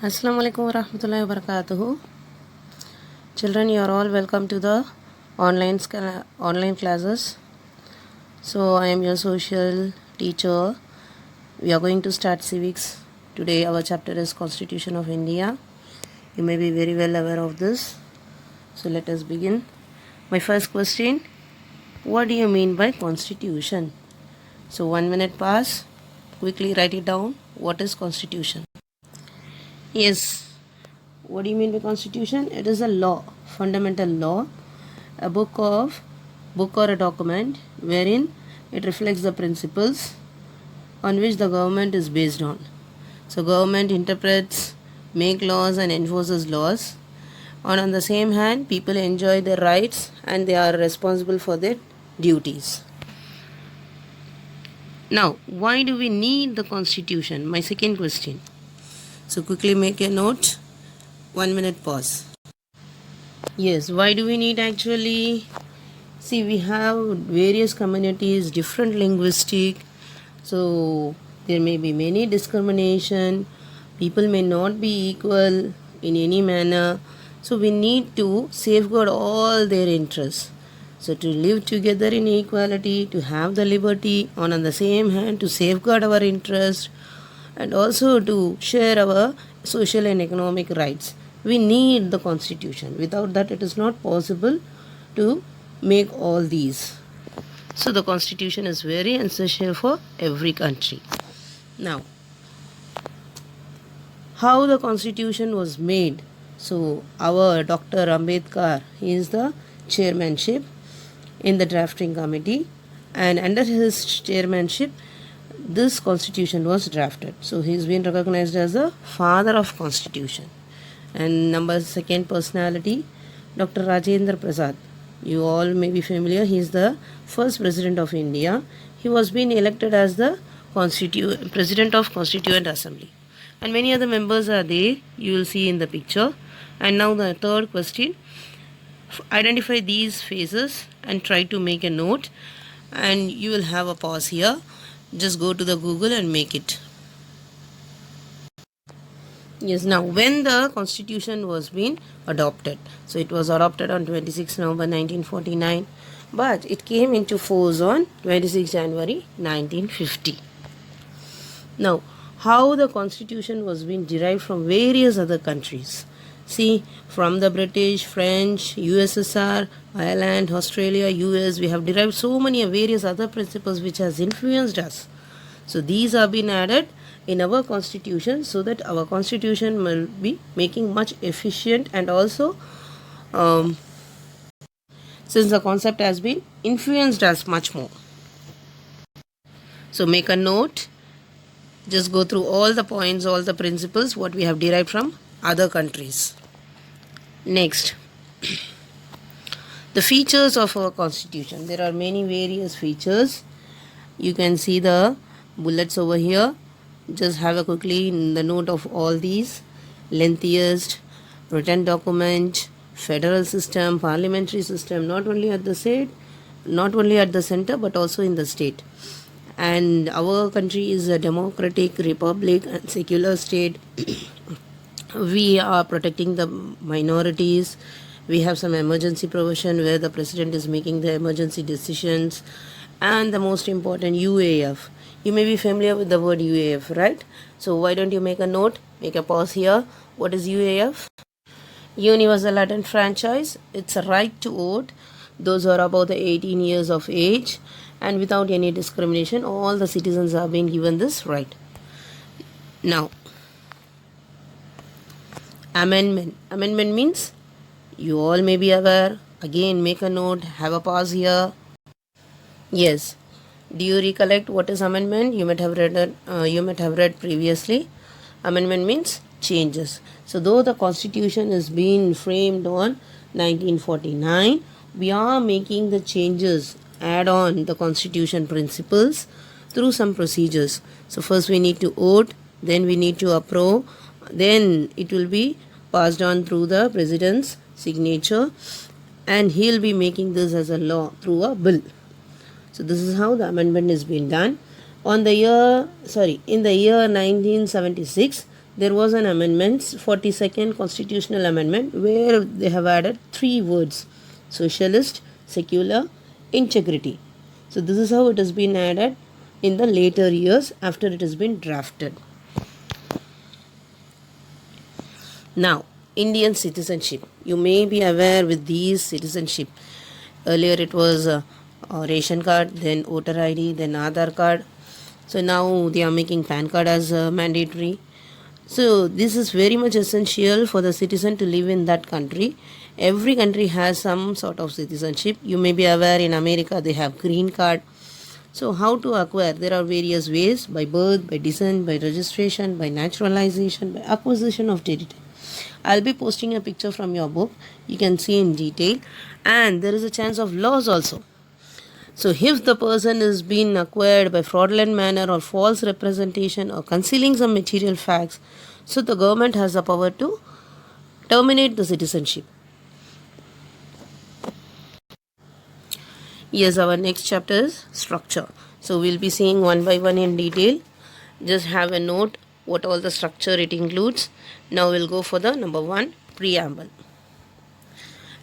Assalamu alaikum warahmatullahi wabarakatuh. Children, you are all welcome to the online classes. So I am your social teacher. We are going to start civics. Today our chapter is Constitution of India. You may be very well aware of this. So let us begin. My first question, what do you mean by constitution? So 1 minute pass. Quickly write it down. What is constitution? Yes. What do you mean by constitution? It is a law, fundamental law, a book or a document wherein it reflects the principles on which the government is based on. So government interprets, make laws and enforces laws. And on the same hand, people enjoy their rights and they are responsible for their duties. Now, why do we need the constitution? My second question. So quickly make a note. 1 minute pause. Yes, why do we need actually? See, we have various communities, different linguistic, so there may be many discrimination. People may not be equal in any manner. So we need to safeguard all their interests. So to live together in equality, to have the liberty, and on the same hand to safeguard our interests, and also to share our social and economic rights. We need the constitution. Without that, it is not possible to make all these. So the constitution is very essential for every country. Now, how the constitution was made? So our Dr. Ambedkar, he is the chairmanship in the drafting committee, and under his chairmanship this constitution was drafted. So he has been recognized as the father of constitution. And number second personality, Dr. Rajendra Prasad. You all may be familiar. He is the first president of India. He was being elected as the president of Constituent Assembly. And many other members are there. You will see in the picture. And now the third question. Identify these phases and try to make a note. And you will have a pause here. Just go to the Google and make it. Yes, now when the constitution was being adopted. So it was adopted on 26 November 1949, but it came into force on 26 January 1950. Now, how the constitution was being derived from various other countries. See, from the British, French, USSR, Ireland, Australia, US, we have derived so many various other principles which has influenced us. So these have been added in our constitution so that our constitution will be making much efficient, and also since the concept has been influenced us much more. So make a note. Just go through all the points, all the principles what we have derived from other countries. Next, the features of our constitution. There are many various features. You can see the bullets over here. Just have a quickly the note of all these. Lengthiest, written document, federal system, parliamentary system, not only at the state, not only at the center, but also in the state. And our country is a democratic republic and secular state. We are protecting the minorities. We have some emergency provision where the president is making the emergency decisions. And the most important, UAF. You may be familiar with the word UAF, right? So why don't you make a note, make a pause here. What is UAF? Universal Adult Franchise. It's a right to vote. Those who are above the 18 years of age, and without any discrimination, all the citizens have been given this right. Now, amendment. Amendment means, you all may be aware. Again, make a note, have a pause here. Yes. Do you recollect what is amendment? You might have read previously. Amendment means changes. So though the constitution is being framed on 1949, we are making the changes, add on the constitution principles through some procedures. So first we need to vote, then we need to approve, then it will be passed on through the president's signature, and he will be making this as a law through a bill. So this is how the amendment is being done. In the year 1976, there was an amendment, 42nd constitutional amendment, where they have added 3 words: socialist, secular, integrity. So this is how it has been added in the later years after it has been drafted. Now, Indian citizenship. You may be aware with these citizenship. Earlier it was a ration card, then voter ID, then Aadhaar card. So now they are making PAN card as mandatory. So this is very much essential for the citizen to live in that country. Every country has some sort of citizenship. You may be aware in America they have green card. So how to acquire? There are various ways: by birth, by descent, by registration, by naturalization, by acquisition of territory. I'll be posting a picture from your book. You can see in detail. And there is a chance of loss also. So if the person is being acquired by fraudulent manner or false representation or concealing some material facts, so the government has the power to terminate the citizenship. Yes, our next chapter is structure. So we'll be seeing one by one in detail. Just have a note what all the structure it includes. Now we'll go for the number 1, preamble.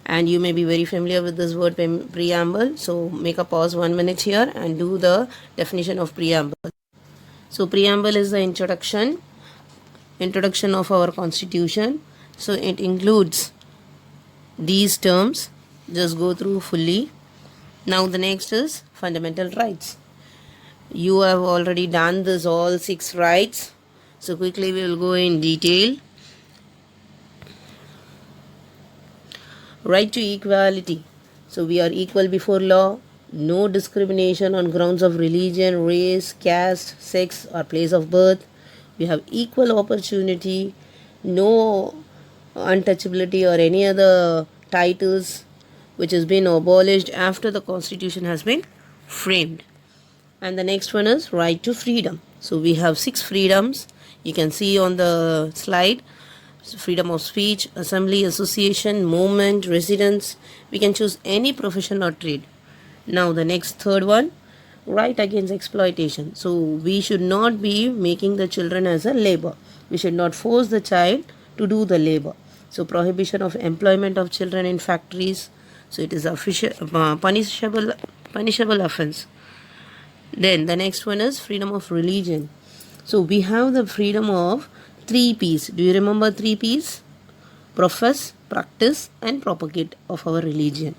And you may be very familiar with this word preamble. So make a pause 1 minute here and do the definition of preamble. So preamble is the introduction of our constitution. So it includes these terms. Just go through fully. Now the next is fundamental rights. You have already done this all 6 rights. So quickly we will go in detail. Right to equality. So we are equal before law. No discrimination on grounds of religion, race, caste, sex or place of birth. We have equal opportunity. No untouchability or any other titles which has been abolished after the constitution has been framed. And the next one is right to freedom. So we have 6 freedoms. You can see on the slide. Freedom of speech, assembly, association, movement, residence. We can choose any profession or trade. Now the next third one, right against exploitation. So we should not be making the children as a labor. We should not force the child to do the labor. So prohibition of employment of children in factories. So it is a punishable offense. Then the next one is freedom of religion. So we have the freedom of 3 P's. Do you remember 3 P's? Profess, practice and propagate of our religion.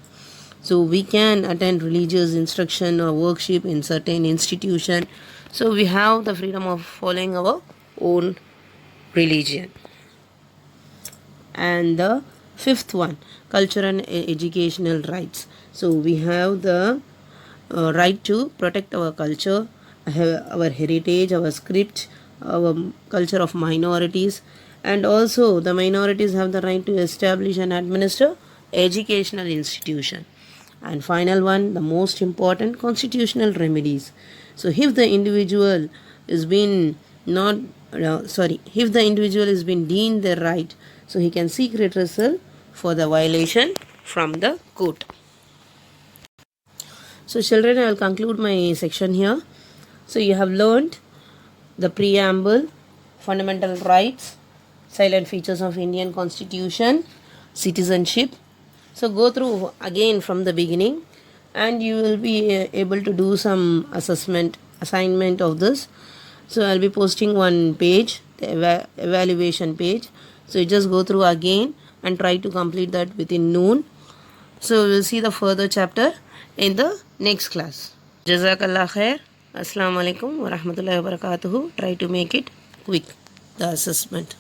So we can attend religious instruction or worship in certain institution. So we have the freedom of following our own religion. And the 5th one, cultural and educational rights. So we have the right to protect our culture, our heritage, our script, our culture of minorities, and also the minorities have the right to establish and administer educational institution. And final one, the most important, constitutional remedies. So if the individual is been if the individual is been deemed their right, so he can seek redressal for the violation from the court. So children, I will conclude my section here. So you have learned the preamble, fundamental rights, silent features of Indian Constitution, citizenship. So go through again from the beginning and you will be able to do some assignment of this. So I'll be posting one page, the evaluation page. So you just go through again and try to complete that within noon. So we'll see the further chapter in the next class. Jazakallah khair. Assalamu alaikum wa rahmatullahi wa barakatuhu. Try to make it quick, the assessment.